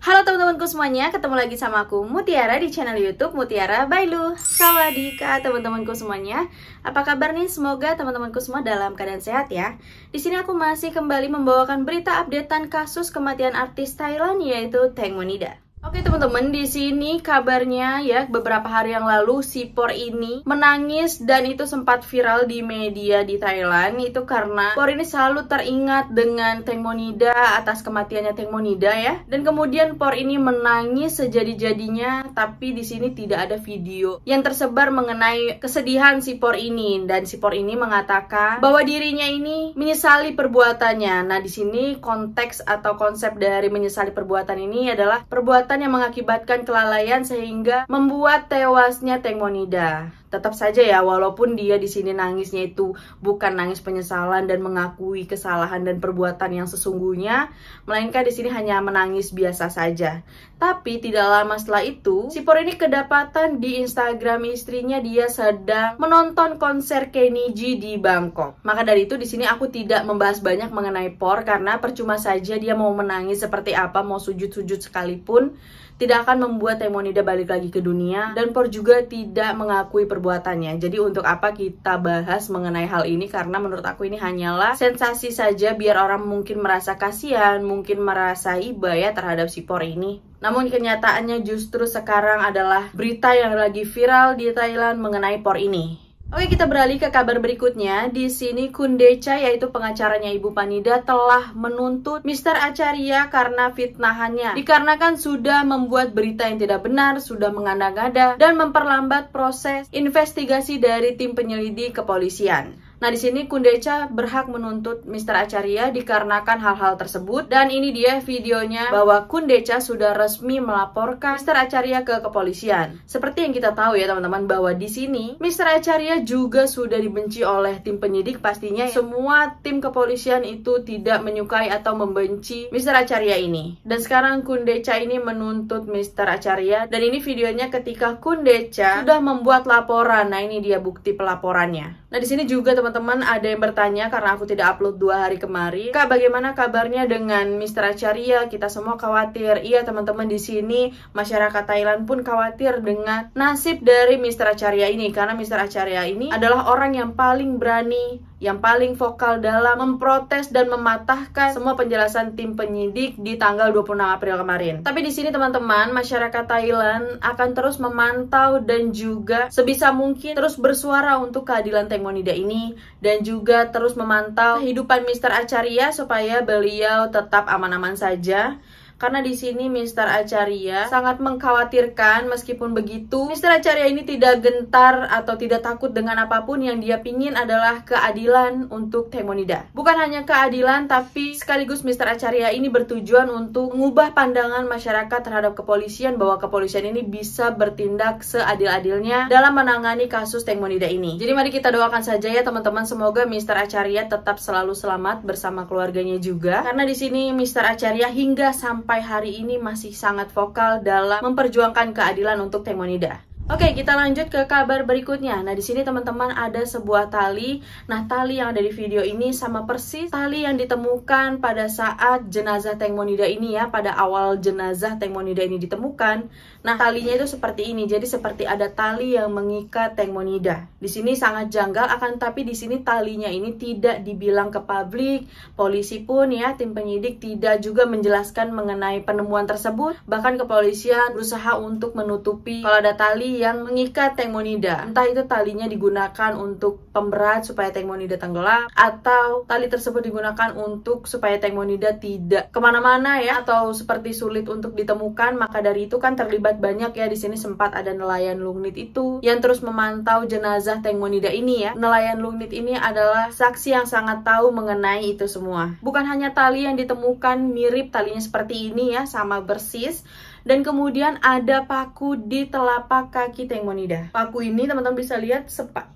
Halo teman-temanku semuanya, ketemu lagi sama aku Mutiara di channel YouTube Mutiara by Lu. Sawadika teman-temanku semuanya. Apa kabar nih? Semoga teman-temanku semua dalam keadaan sehat ya. Di sini aku masih kembali membawakan berita updatean kasus kematian artis Thailand yaitu Teng Monida. Oke teman-teman, di sini kabarnya ya beberapa hari yang lalu si Por ini menangis dan itu sempat viral di media di Thailand. Itu karena Por ini selalu teringat dengan Teng Monida atas kematiannya Teng Monida ya. Dan kemudian Por ini menangis sejadi-jadinya, tapi di sini tidak ada video yang tersebar mengenai kesedihan si Por ini. Dan si Por ini mengatakan bahwa dirinya ini menyesali perbuatannya. Nah, di sini konteks atau konsep dari menyesali perbuatan ini adalah perbuatan yang mengakibatkan kelalaian sehingga membuat tewasnya Teng Monida. Tetap saja ya, walaupun dia di sini nangisnya itu bukan nangis penyesalan dan mengakui kesalahan dan perbuatan yang sesungguhnya, melainkan di sini hanya menangis biasa saja. Tapi tidak lama setelah itu, si Por ini kedapatan di Instagram istrinya dia sedang menonton konser Kenny G di Bangkok. Maka dari itu di sini aku tidak membahas banyak mengenai Por karena percuma saja dia mau menangis seperti apa, mau sujud-sujud sekalipun tidak akan membuat Teng Monida balik lagi ke dunia, dan Por juga tidak mengakui perbuatannya. Jadi untuk apa kita bahas mengenai hal ini, karena menurut aku ini hanyalah sensasi saja biar orang mungkin merasa kasihan, mungkin merasa iba ya terhadap si Por ini. Namun kenyataannya justru sekarang adalah berita yang lagi viral di Thailand mengenai Por ini. Oke, kita beralih ke kabar berikutnya. Di sini Khun Decha, yaitu pengacaranya Ibu Panida, telah menuntut Mr. Acharya karena fitnahannya. Dikarenakan sudah membuat berita yang tidak benar, sudah mengada-ngada, dan memperlambat proses investigasi dari tim penyelidik kepolisian. Nah, di sini Khun Decha berhak menuntut Mr. Acharya dikarenakan hal-hal tersebut, dan ini dia videonya bahwa Khun Decha sudah resmi melaporkan Mr. Acharya ke kepolisian. Seperti yang kita tahu ya teman-teman, bahwa di sini Mr. Acharya juga sudah dibenci oleh tim penyidik. Pastinya semua tim kepolisian itu tidak menyukai atau membenci Mr. Acharya ini. Dan sekarang Khun Decha ini menuntut Mr. Acharya, dan ini videonya ketika Khun Decha sudah membuat laporan. Nah, ini dia bukti pelaporannya. Nah, di sini juga teman-teman ada yang bertanya karena aku tidak upload 2 hari kemarin. Kak, bagaimana kabarnya dengan Mr. Acharya? Kita semua khawatir. Iya teman-teman, di sini masyarakat Thailand pun khawatir dengan nasib dari Mr. Acharya ini, karena Mr. Acharya ini adalah orang yang paling berani, yang paling vokal dalam memprotes dan mematahkan semua penjelasan tim penyidik di tanggal 26 April kemarin. Tapi di sini teman-teman, masyarakat Thailand akan terus memantau dan juga sebisa mungkin terus bersuara untuk keadilan Teng Monida ini, dan juga terus memantau kehidupan Mr. Acharya supaya beliau tetap aman-aman saja. Karena di sini Mr. Acharya sangat mengkhawatirkan. Meskipun begitu, Mr. Acharya ini tidak gentar atau tidak takut dengan apapun. Yang dia pingin adalah keadilan untuk Teng Monida. Bukan hanya keadilan, tapi sekaligus Mr. Acharya ini bertujuan untuk mengubah pandangan masyarakat terhadap kepolisian, bahwa kepolisian ini bisa bertindak seadil-adilnya dalam menangani kasus Teng Monida ini. Jadi mari kita doakan saja ya teman-teman, semoga Mr. Acharya tetap selalu selamat bersama keluarganya juga. Karena di sini Mr. Acharya hingga sampai hari ini masih sangat vokal dalam memperjuangkan keadilan untuk Teng Monida. Oke, kita lanjut ke kabar berikutnya. Nah, di sini teman-teman ada sebuah tali. Nah, tali yang ada di video ini sama persis tali yang ditemukan pada saat jenazah Teng Monida ini ya, pada awal jenazah Teng Monida ini ditemukan. Nah, talinya itu seperti ini. Jadi seperti ada tali yang mengikat Teng Monida. Di sini sangat janggal, akan tapi di sini talinya ini tidak dibilang ke publik. Polisi pun ya, tim penyidik tidak juga menjelaskan mengenai penemuan tersebut. Bahkan kepolisian berusaha untuk menutupi kalau ada tali yang mengikat Teng Monida. Entah itu talinya digunakan untuk pemberat supaya Teng Monida tenggelam, atau tali tersebut digunakan untuk supaya Teng Monida tidak kemana-mana ya, atau seperti sulit untuk ditemukan. Maka dari itu kan terlibat banyak ya. Di sini sempat ada nelayan Lungnit itu yang terus memantau jenazah Teng Monida ini ya. Nelayan Lungnit ini adalah saksi yang sangat tahu mengenai itu semua. Bukan hanya tali yang ditemukan mirip talinya seperti ini ya, sama persis. Dan kemudian ada paku di telapak kaki Teng Monida. Paku ini teman-teman bisa lihat,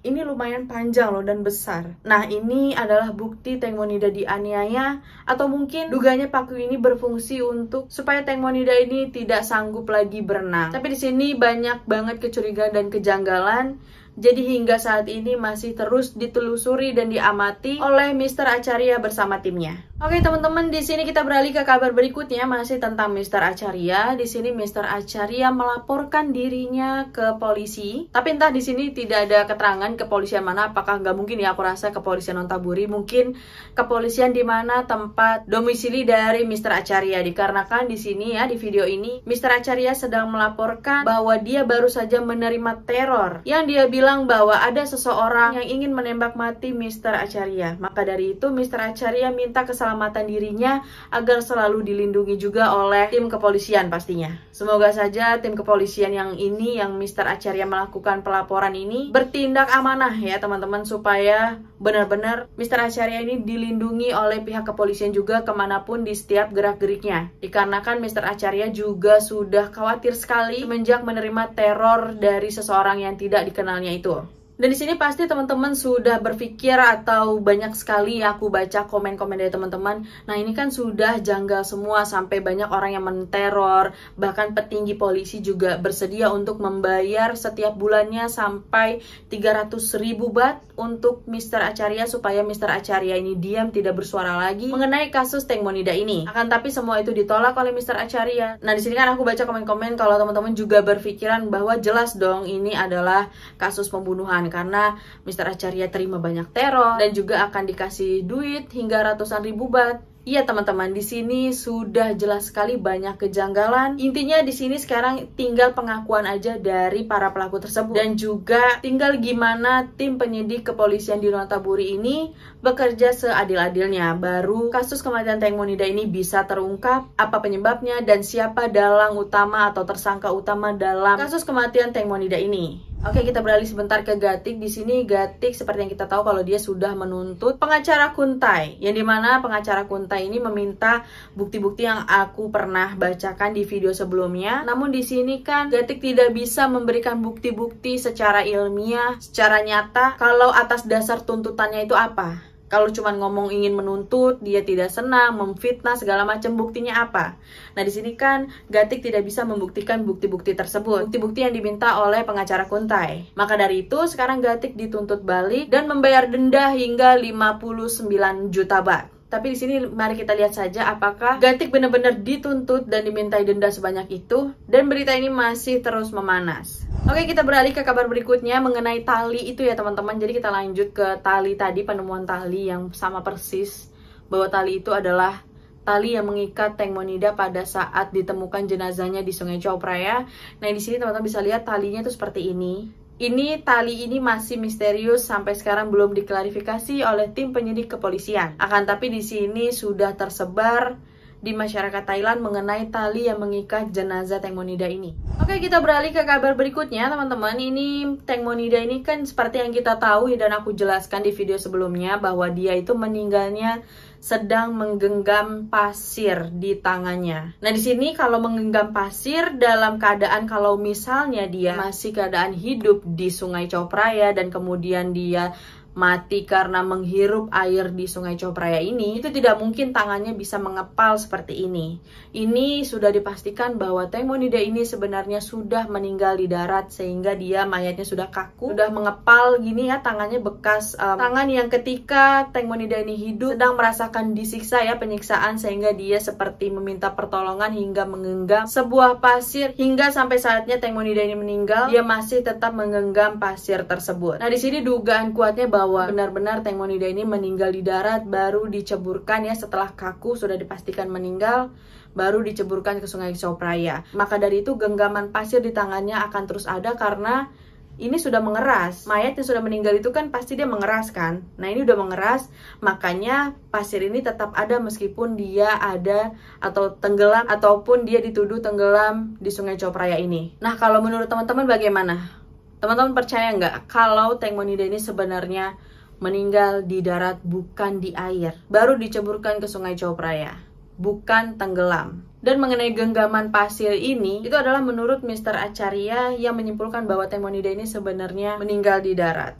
ini lumayan panjang loh dan besar. Nah, ini adalah bukti Teng Monida dianiaya, atau mungkin duganya paku ini berfungsi untuk supaya Teng Monida ini tidak sanggup lagi berenang. Tapi di sini banyak banget kecurigaan dan kejanggalan. Jadi hingga saat ini masih terus ditelusuri dan diamati oleh Mr. Acharya bersama timnya. Oke teman-teman, di sini kita beralih ke kabar berikutnya, masih tentang Mr. Acharya. Di sini Mr. Acharya melaporkan dirinya ke polisi, tapi entah di sini tidak ada keterangan kepolisian mana. Apakah nggak mungkin ya? Aku rasa kepolisian Nontaburi, mungkin kepolisian di mana tempat domisili dari Mr. Acharya. Dikarenakan di sini ya, di video ini Mr. Acharya sedang melaporkan bahwa dia baru saja menerima teror, yang dia bilang bahwa ada seseorang yang ingin menembak mati Mr. Acharya. Maka dari itu Mr. Acharya minta keselamatan dirinya agar selalu dilindungi juga oleh tim kepolisian pastinya. Semoga saja tim kepolisian yang Mr. Acharya melakukan pelaporan ini bertindak amanah ya teman-teman, supaya benar-benar Mr. Acharya ini dilindungi oleh pihak kepolisian juga kemanapun di setiap gerak-geriknya. Dikarenakan Mr. Acharya juga sudah khawatir sekali semenjak menerima teror dari seseorang yang tidak dikenalnya itu. Dan di sini pasti teman-teman sudah berpikir atau banyak sekali aku baca komen-komen dari teman-teman. Nah ini kan sudah janggal semua, sampai banyak orang yang menteror. Bahkan petinggi polisi juga bersedia untuk membayar setiap bulannya sampai 300.000 baht untuk Mr. Acharya, supaya Mr. Acharya ini diam, tidak bersuara lagi mengenai kasus Teng Monida ini. Akan tapi semua itu ditolak oleh Mr. Acharya. Nah di sini kan aku baca komen-komen kalau teman-teman juga berpikiran bahwa jelas dong ini adalah kasus pembunuhan, karena Mr. Acharya terima banyak teror dan juga akan dikasih duit hingga ratusan ribu baht. Iya teman-teman, di sini sudah jelas sekali banyak kejanggalan. Intinya di sini sekarang tinggal pengakuan aja dari para pelaku tersebut, dan juga tinggal gimana tim penyidik kepolisian di Nontaburi ini bekerja seadil-adilnya. Baru kasus kematian Teng Monida ini bisa terungkap, apa penyebabnya dan siapa dalang utama atau tersangka utama dalam kasus kematian Teng Monida ini. Oke, kita beralih sebentar ke Gatik. Di sini Gatik seperti yang kita tahu kalau dia sudah menuntut pengacara Kuntai, yang dimana pengacara Kuntai ini meminta bukti-bukti yang aku pernah bacakan di video sebelumnya. Namun di sini kan Gatik tidak bisa memberikan bukti-bukti secara ilmiah, secara nyata kalau atas dasar tuntutannya itu apa. Kalau cuma ngomong ingin menuntut, dia tidak senang, memfitnah segala macam, buktinya apa? Nah di sini kan Gatik tidak bisa membuktikan bukti-bukti tersebut, bukti-bukti yang diminta oleh pengacara Kuntai. Maka dari itu sekarang Gatik dituntut balik dan membayar denda hingga 59 juta baht. Tapi di sini mari kita lihat saja apakah Gatik benar-benar dituntut dan dimintai denda sebanyak itu, dan berita ini masih terus memanas. Oke, kita beralih ke kabar berikutnya mengenai tali itu ya teman-teman. Jadi kita lanjut ke tali tadi, penemuan tali yang sama persis, bahwa tali itu adalah tali yang mengikat Teng Monida pada saat ditemukan jenazahnya di Sungai Chao Phraya. Nah di sini teman-teman bisa lihat talinya itu seperti ini. Tali ini masih misterius, sampai sekarang belum diklarifikasi oleh tim penyidik kepolisian. Akan tapi di sini sudah tersebar di masyarakat Thailand mengenai tali yang mengikat jenazah Teng Monida ini. Oke, kita beralih ke kabar berikutnya teman-teman. Ini Teng Monida ini kan seperti yang kita tahu dan aku jelaskan di video sebelumnya, bahwa dia itu meninggalnya sedang menggenggam pasir di tangannya. Nah di sini kalau menggenggam pasir dalam keadaan kalau misalnya dia masih keadaan hidup di Sungai Chao Phraya dan kemudian dia mati karena menghirup air di Sungai Chao Phraya ini, itu tidak mungkin tangannya bisa mengepal seperti ini. Ini sudah dipastikan bahwa Teng Monida ini sebenarnya sudah meninggal di darat, sehingga dia mayatnya sudah kaku, sudah mengepal gini ya, tangannya bekas tangan yang ketika Teng Monida ini hidup sedang merasakan disiksa ya, penyiksaan, sehingga dia seperti meminta pertolongan hingga menggenggam sebuah pasir, hingga sampai saatnya Teng Monida ini meninggal, dia masih tetap menggenggam pasir tersebut. Nah di sini dugaan kuatnya bahwa benar-benar Teng Monida ini meninggal di darat, baru diceburkan ya, setelah kaku sudah dipastikan meninggal, baru diceburkan ke Sungai Chao Phraya. Maka dari itu genggaman pasir di tangannya akan terus ada, karena ini sudah mengeras. Mayat yang sudah meninggal itu kan pasti dia mengeras kan. Nah ini udah mengeras, makanya pasir ini tetap ada meskipun dia ada atau tenggelam, ataupun dia dituduh tenggelam di Sungai Chao Phraya ini. Nah kalau menurut teman-teman bagaimana? Teman-teman percaya nggak kalau Teng Monida ini sebenarnya meninggal di darat, bukan di air, baru diceburkan ke Sungai Chao Phraya, bukan tenggelam? Dan mengenai genggaman pasir ini, itu adalah menurut Mr. Acharya yang menyimpulkan bahwa Teng Monida ini sebenarnya meninggal di darat.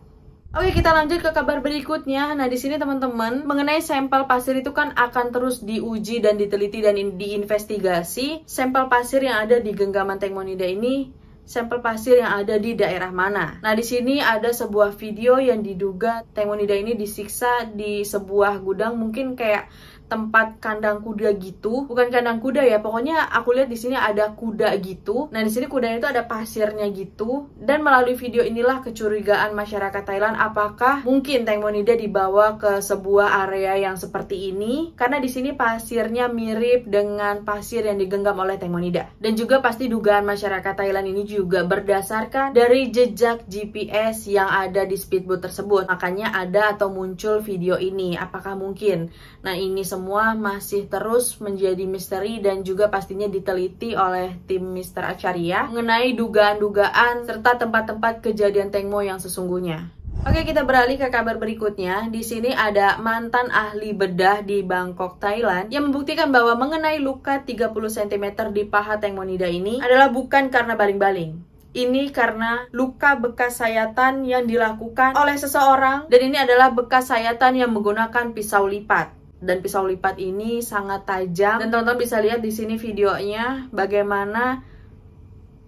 Oke, kita lanjut ke kabar berikutnya. Nah, di sini teman-teman, mengenai sampel pasir itu kan akan terus diuji dan diteliti dan diinvestigasi. Sampel pasir yang ada di genggaman Teng Monida ini, sampel pasir yang ada di daerah mana. Nah, di sini ada sebuah video yang diduga Teng Monida ini disiksa di sebuah gudang, mungkin kayak tempat kandang kuda gitu. Bukan kandang kuda ya, pokoknya aku lihat di sini ada kuda gitu. Nah, di sini kudanya itu ada pasirnya gitu. Dan melalui video inilah kecurigaan masyarakat Thailand, apakah mungkin Tengmonida dibawa ke sebuah area yang seperti ini? Karena di sini pasirnya mirip dengan pasir yang digenggam oleh Tengmonida. Dan juga pasti dugaan masyarakat Thailand ini juga berdasarkan dari jejak GPS yang ada di speedboat tersebut. Makanya ada atau muncul video ini. Apakah mungkin? Nah, ini semua masih terus menjadi misteri dan juga pastinya diteliti oleh tim Mr. Acharya mengenai dugaan-dugaan serta tempat-tempat kejadian Tengmo yang sesungguhnya. Oke, kita beralih ke kabar berikutnya. Di sini ada mantan ahli bedah di Bangkok, Thailand yang membuktikan bahwa mengenai luka 30 cm di paha Tengmonida ini adalah bukan karena baling-baling. Ini karena luka bekas sayatan yang dilakukan oleh seseorang, dan ini adalah bekas sayatan yang menggunakan pisau lipat. Dan pisau lipat ini sangat tajam, dan teman-teman bisa lihat di sini videonya bagaimana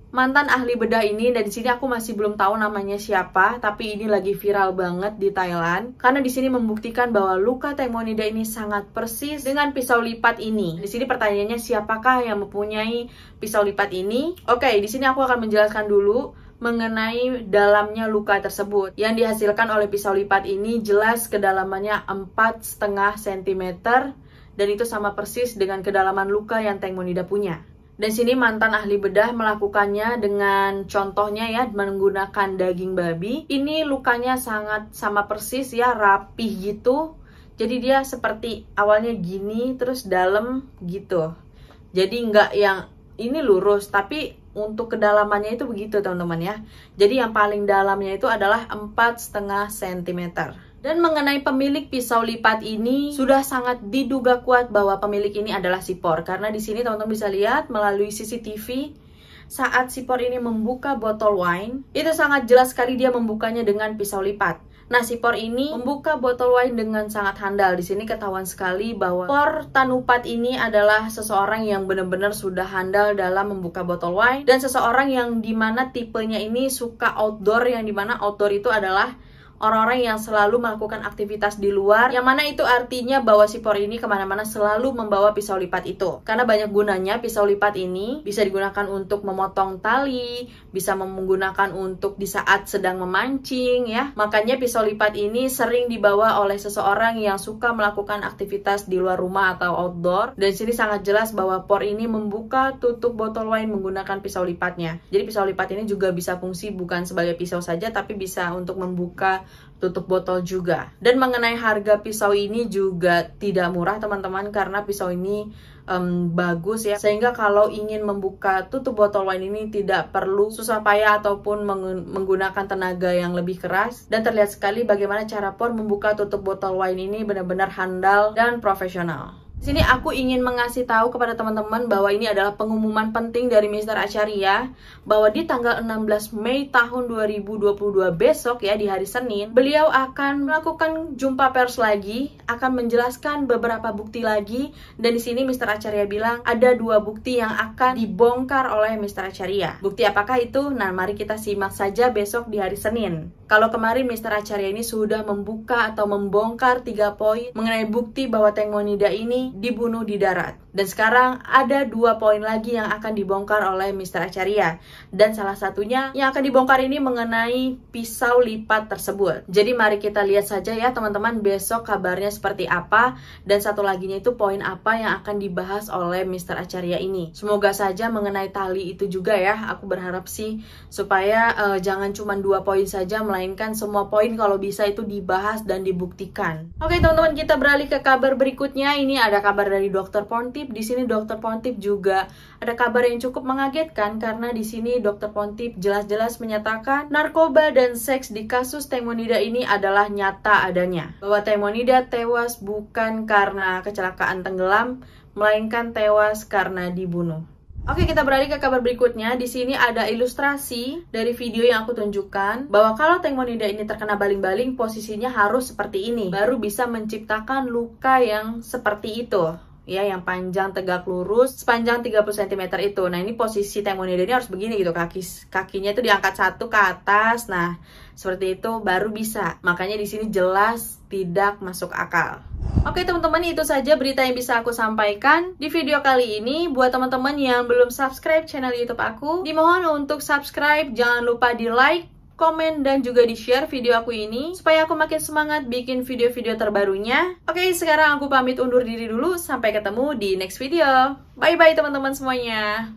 mantan ahli bedah ini. Dan di sini aku masih belum tahu namanya siapa, tapi ini lagi viral banget di Thailand karena di sini membuktikan bahwa luka Tengmonida ini sangat persis dengan pisau lipat ini. Di sini pertanyaannya, siapakah yang mempunyai pisau lipat ini? Oke, di sini aku akan menjelaskan dulu mengenai dalamnya luka tersebut. Yang dihasilkan oleh pisau lipat ini jelas kedalamannya 4,5 cm, dan itu sama persis dengan kedalaman luka yang Tengmonida punya. Dan sini mantan ahli bedah melakukannya dengan contohnya ya, menggunakan daging babi. Ini lukanya sangat sama persis ya, rapih gitu. Jadi dia seperti awalnya gini, terus dalam gitu. Jadi nggak yang ini lurus, tapi untuk kedalamannya itu begitu teman-teman ya. Jadi yang paling dalamnya itu adalah 4,5 cm. Dan mengenai pemilik pisau lipat ini, sudah sangat diduga kuat bahwa pemilik ini adalah Sipor. Karena di sini teman-teman bisa lihat melalui CCTV, saat Sipor ini membuka botol wine, itu sangat jelas sekali dia membukanya dengan pisau lipat. Nah, Sipor ini membuka botol wine dengan sangat handal. Di sini ketahuan sekali bahwa Por Tanupat ini adalah seseorang yang benar-benar sudah handal dalam membuka botol wine, dan seseorang yang dimana tipenya ini suka outdoor, yang dimana outdoor itu adalah orang-orang yang selalu melakukan aktivitas di luar, yang mana itu artinya bahwa Sipor ini kemana-mana selalu membawa pisau lipat itu. Karena banyak gunanya pisau lipat ini, bisa digunakan untuk memotong tali, bisa menggunakan untuk di saat sedang memancing ya. Makanya pisau lipat ini sering dibawa oleh seseorang yang suka melakukan aktivitas di luar rumah atau outdoor. Dan sini sangat jelas bahwa Por ini membuka tutup botol wine menggunakan pisau lipatnya. Jadi pisau lipat ini juga bisa fungsi bukan sebagai pisau saja, tapi bisa untuk membuka tutup botol juga. Dan mengenai harga pisau ini juga tidak murah teman-teman, karena pisau ini bagus ya, sehingga kalau ingin membuka tutup botol wine ini tidak perlu susah payah ataupun menggunakan tenaga yang lebih keras. Dan terlihat sekali bagaimana cara Por membuka tutup botol wine ini benar-benar handal dan profesional. Di sini aku ingin mengasih tahu kepada teman-teman bahwa ini adalah pengumuman penting dari Mr. Acharya, bahwa di tanggal 16 Mei tahun 2022 besok ya, di hari Senin, beliau akan melakukan jumpa pers lagi, akan menjelaskan beberapa bukti lagi. Dan di sini Mr. Acharya bilang ada 2 bukti yang akan dibongkar oleh Mr. Acharya. Bukti apakah itu? Nah, mari kita simak saja besok di hari Senin. Kalau kemarin Mr. Acharya ini sudah membuka atau membongkar 3 poin mengenai bukti bahwa Tengmonida ini dibunuh di darat. Dan sekarang ada 2 poin lagi yang akan dibongkar oleh Mr. Acharya. Dan salah satunya yang akan dibongkar ini mengenai pisau lipat tersebut. Jadi mari kita lihat saja ya teman-teman, besok kabarnya seperti apa. Dan satu laginya itu poin apa yang akan dibahas oleh Mr. Acharya ini. Semoga saja mengenai tali itu juga ya. Aku berharap sih supaya jangan cuma 2 poin saja, melainkan semua poin kalau bisa itu dibahas dan dibuktikan. Oke teman-teman, kita beralih ke kabar berikutnya. Ini ada kabar dari Dr. Pontip. Di sini Dr. Pontip juga ada kabar yang cukup mengagetkan, karena di sini Dr. Pontip jelas-jelas menyatakan narkoba dan seks di kasus Tengmonida ini adalah nyata adanya. Bahwa Tengmonida tewas bukan karena kecelakaan tenggelam, melainkan tewas karena dibunuh. Oke, kita beralih ke kabar berikutnya. Di sini ada ilustrasi dari video yang aku tunjukkan bahwa kalau Tengmonida ini terkena baling-baling, posisinya harus seperti ini, baru bisa menciptakan luka yang seperti itu. ya, yang panjang tegak lurus sepanjang 30 cm itu. Nah, ini posisi temonido ini harus begini gitu, kakinya itu diangkat satu ke atas. Nah, seperti itu baru bisa. Makanya di sini jelas tidak masuk akal. Oke teman-teman, itu saja berita yang bisa aku sampaikan di video kali ini. Buat teman-teman yang belum subscribe channel YouTube aku, dimohon untuk subscribe, jangan lupa di like, komen, dan juga di-share video aku ini supaya aku makin semangat bikin video-video terbarunya. Oke, sekarang aku pamit undur diri dulu. Sampai ketemu di next video. Bye-bye teman-teman semuanya.